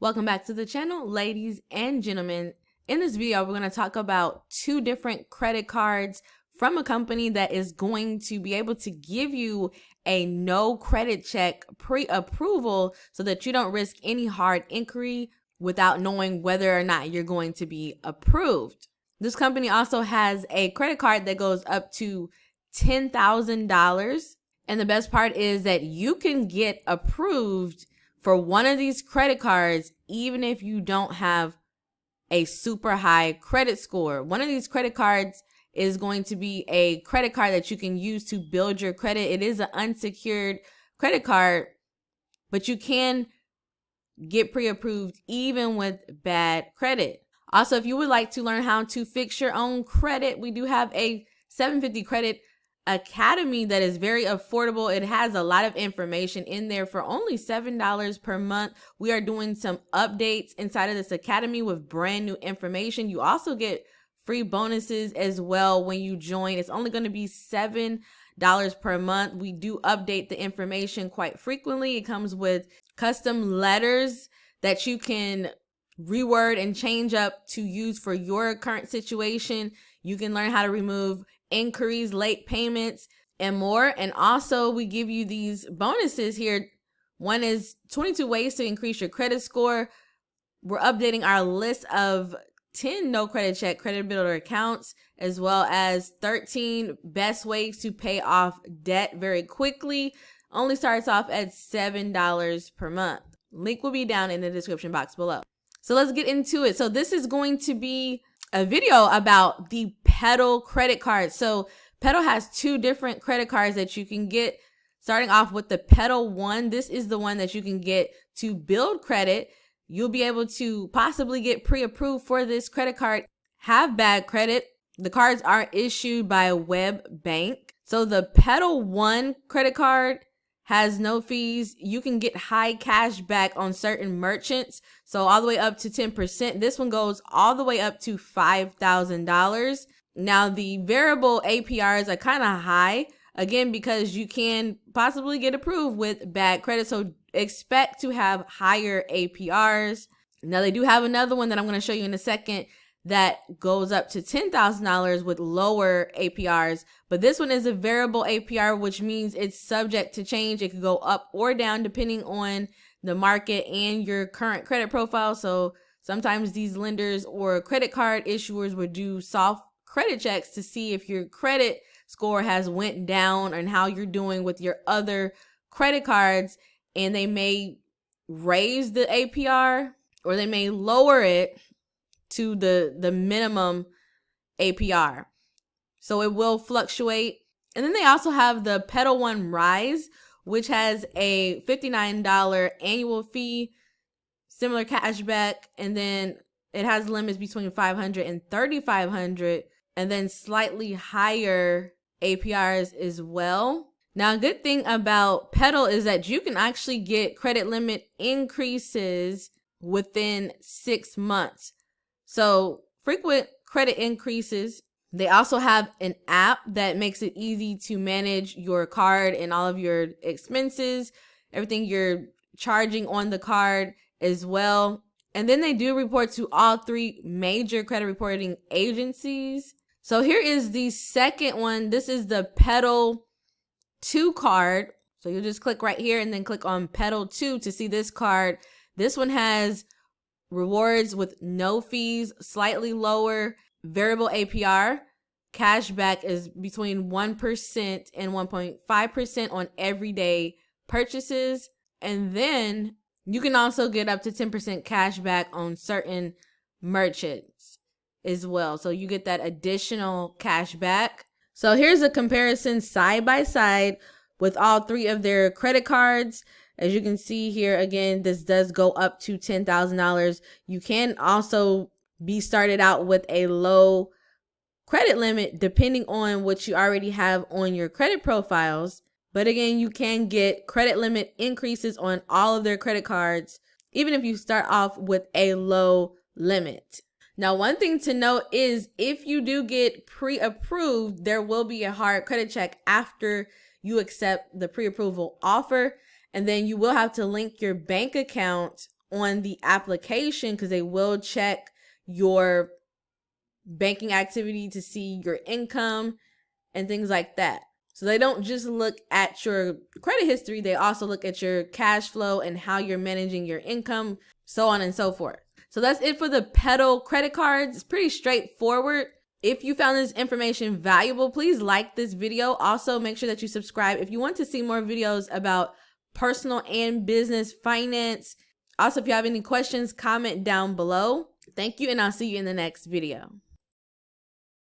Welcome back to the channel, ladies and gentlemen. In this video, we're going to talk about two different credit cards from a company that is going to be able to give you a no credit check pre-approval so that you don't risk any hard inquiry without knowing whether or not you're going to be approved. This company also has a credit card that goes up to $10,000. And the best part is that you can get approved for one of these credit cards, even if you don't have a super high credit score. One of these credit cards is going to be a credit card that you can use to build your credit. It is an unsecured credit card, but you can get pre-approved even with bad credit. Also, if you would like to learn how to fix your own credit, we do have a 750 credit academy that is very affordable. It has a lot of information in there for only $7 per month. We are doing some updates inside of this academy with brand new information. You also get free bonuses as well when you join. It's only going to be $7 per month. We do update the information quite frequently. It comes with custom letters that you can reword and change up to use for your current situation. You can learn how to remove inquiries, late payments, and more. And also we give you these bonuses here. One is 22 ways to increase your credit score. We're updating our list of 10 no credit check credit builder accounts, as well as 13 best ways to pay off debt very quickly. Only starts off at $7 per month. Link will be down in the description box below. So let's get into it. So this is going to be a video about the Petal credit card. So Petal has two different credit cards that you can get, starting off with the Petal One. This is the one that you can get to build credit. You'll be able to possibly get pre-approved for this credit card. Have bad credit. The cards are issued by Web Bank. So the Petal One credit card has no fees. You can get high cash back on certain merchants. So all the way up to 10%. This one goes all the way up to $5,000. Now the variable APRs are kind of high, again, because you can possibly get approved with bad credit. So expect to have higher APRs. Now they do have another one that I'm going to show you in a second that goes up to $10,000 with lower APRs. But this one is a variable APR, which means it's subject to change. It could go up or down depending on the market and your current credit profile. So sometimes these lenders or credit card issuers would do soft credit checks to see if your credit score has went down and how you're doing with your other credit cards. And they may raise the APR or they may lower it to the minimum APR. So it will fluctuate. And then they also have the Petal One Rise, which has a $59 annual fee, similar cashback, and then it has limits between $500 and $3,500, and then slightly higher APRs as well. Now, a good thing about Petal is that you can actually get credit limit increases within 6 months. So frequent credit increases. They also have an app that makes it easy to manage your card and all of your expenses, everything you're charging on the card as well. And then they do report to all three major credit reporting agencies. So here is the second one. This is the Petal 2 card. So you'll just click right here and then click on Petal 2 to see this card. This one has rewards with no fees, slightly lower variable APR. Cashback is between 1% and 1.5% on everyday purchases. And then you can also get up to 10% cashback on certain merchants as well. So you get that additional cashback. So here's a comparison side by side with all three of their credit cards. As you can see here, again, this does go up to $10,000. You can also be started out with a low credit limit depending on what you already have on your credit profiles. But again, you can get credit limit increases on all of their credit cards, even if you start off with a low limit. Now, one thing to note is if you do get pre-approved, there will be a hard credit check after you accept the pre-approval offer. And then you will have to link your bank account on the application because they will check your banking activity to see your income and things like that. So they don't just look at your credit history, they also look at your cash flow and how you're managing your income, so on and so forth. So that's it for the Petal credit cards. It's pretty straightforward. If you found this information valuable, please like this video. Also, make sure that you subscribe if you want to see more videos about personal and business finance. Also, if you have any questions, comment down below. Thank you, and I'll see you in the next video.